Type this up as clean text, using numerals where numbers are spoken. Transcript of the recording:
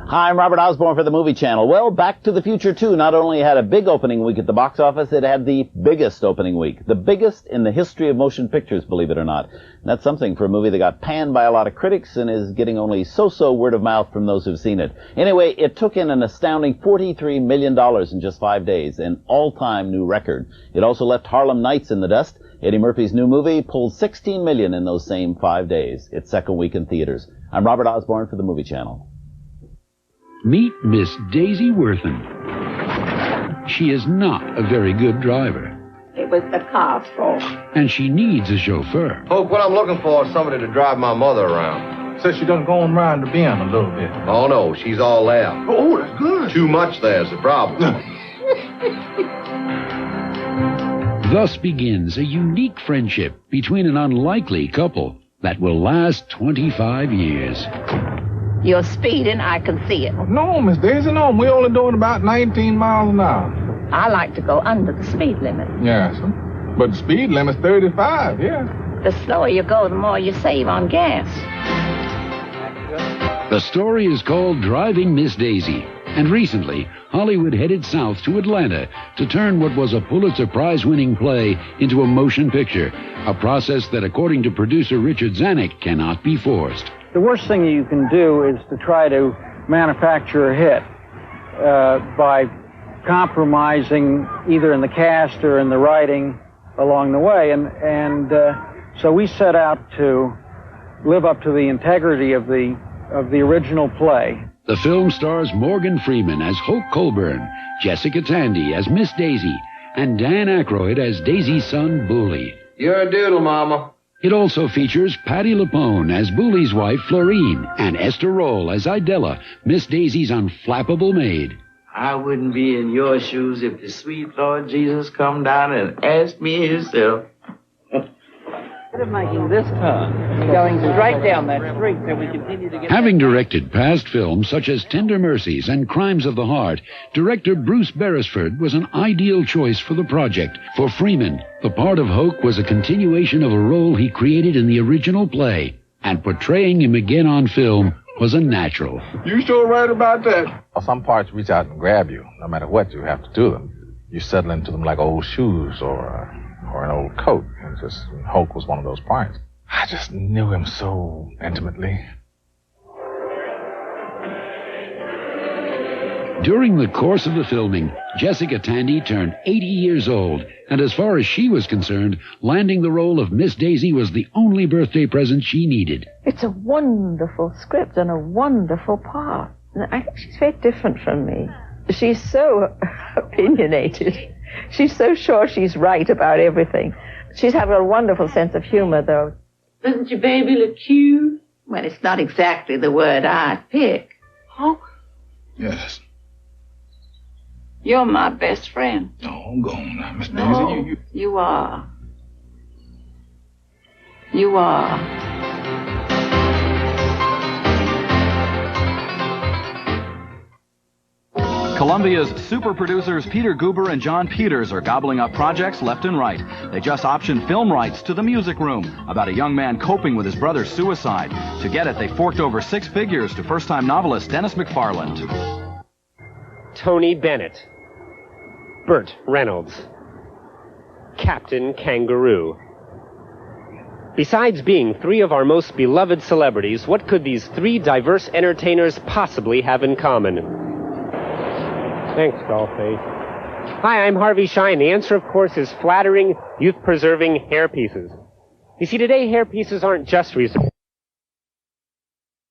Hi, I'm Robert Osborne for the Movie Channel. Well, Back to the Future 2 not only had a big opening week at the box office, it had the biggest opening week. The biggest in the history of motion pictures, believe it or not. And that's something for a movie that got panned by a lot of critics and is getting only so-so word of mouth from those who've seen it. Anyway, it took in an astounding $43 million in just 5 days, an all-time new record. It also left Harlem Nights in the dust. Eddie Murphy's new movie pulled $16 million in those same 5 days. Its second week in theaters. I'm Robert Osborne for the Movie Channel. Meet Miss Daisy Wortham. She is not a very good driver. It was the car's fault. And she needs a chauffeur. Hope what I'm looking for is somebody to drive my mother around. Says she doesn't go on around the bend a little bit. Oh, no, she's all there. Oh, that's good. Too much there's the problem. Thus begins a unique friendship between an unlikely couple that will last 25 years. You're speeding, I can see it. No, Miss Daisy, no. We're only doing about 19 miles an hour. I like to go under the speed limit. Yes, sir. But the speed limit's 35, yeah. The slower you go, the more you save on gas. The story is called Driving Miss Daisy. And recently, Hollywood headed south to Atlanta to turn what was a Pulitzer Prize-winning play into a motion picture, a process that, according to producer Richard Zanuck, cannot be forced. The worst thing you can do is to try to manufacture a hit by compromising either in the cast or in the writing along the way. And so we set out to live up to the integrity of the original play. The film stars Morgan Freeman as Hope Colburn, Jessica Tandy as Miss Daisy, and Dan Aykroyd as Daisy's son, Booley. You're a doodle, Mama. It also features Patti LuPone as Booley's wife, Florine, and Esther Roll as Idella, Miss Daisy's unflappable maid. I wouldn't be in your shoes if the sweet Lord Jesus come down and asked me himself. Instead of making this turn, going straight down that street till we continue to get... Having directed past films such as Tender Mercies and Crimes of the Heart, director Bruce Beresford was an ideal choice for the project. For Freeman, the part of Hoke was a continuation of a role he created in the original play, and portraying him again on film was a natural. You sure right about that. Some parts reach out and grab you, no matter what you have to do them. You settle into them like old shoes or an old coat. And just Hoke was one of those parts. I just knew him so intimately. During the course of the filming, Jessica Tandy turned 80 years old, and as far as she was concerned, landing the role of Miss Daisy was the only birthday present she needed. It's a wonderful script and a wonderful part. I think she's very different from me. She's so opinionated. She's so sure she's right about everything. She's having a wonderful sense of humor, though. Doesn't your baby look cute? Well, it's not exactly the word I'd pick. Hoke? Yes. You're my best friend. Oh, go on now, Miss Daisy. No, you are. You are. Columbia's super producers Peter Guber and John Peters are gobbling up projects left and right. They just optioned film rights to The Music Room, about a young man coping with his brother's suicide. To get it, they forked over 6 figures to first-time novelist Dennis McFarland. Tony Bennett. Burt Reynolds. Captain Kangaroo. Besides being 3 of our most beloved celebrities, what could these 3 diverse entertainers possibly have in common? Thanks, Dollface. Hi, I'm Harvey Shine. The answer, of course, is flattering, youth-preserving hairpieces. You see, today hairpieces aren't just reserved.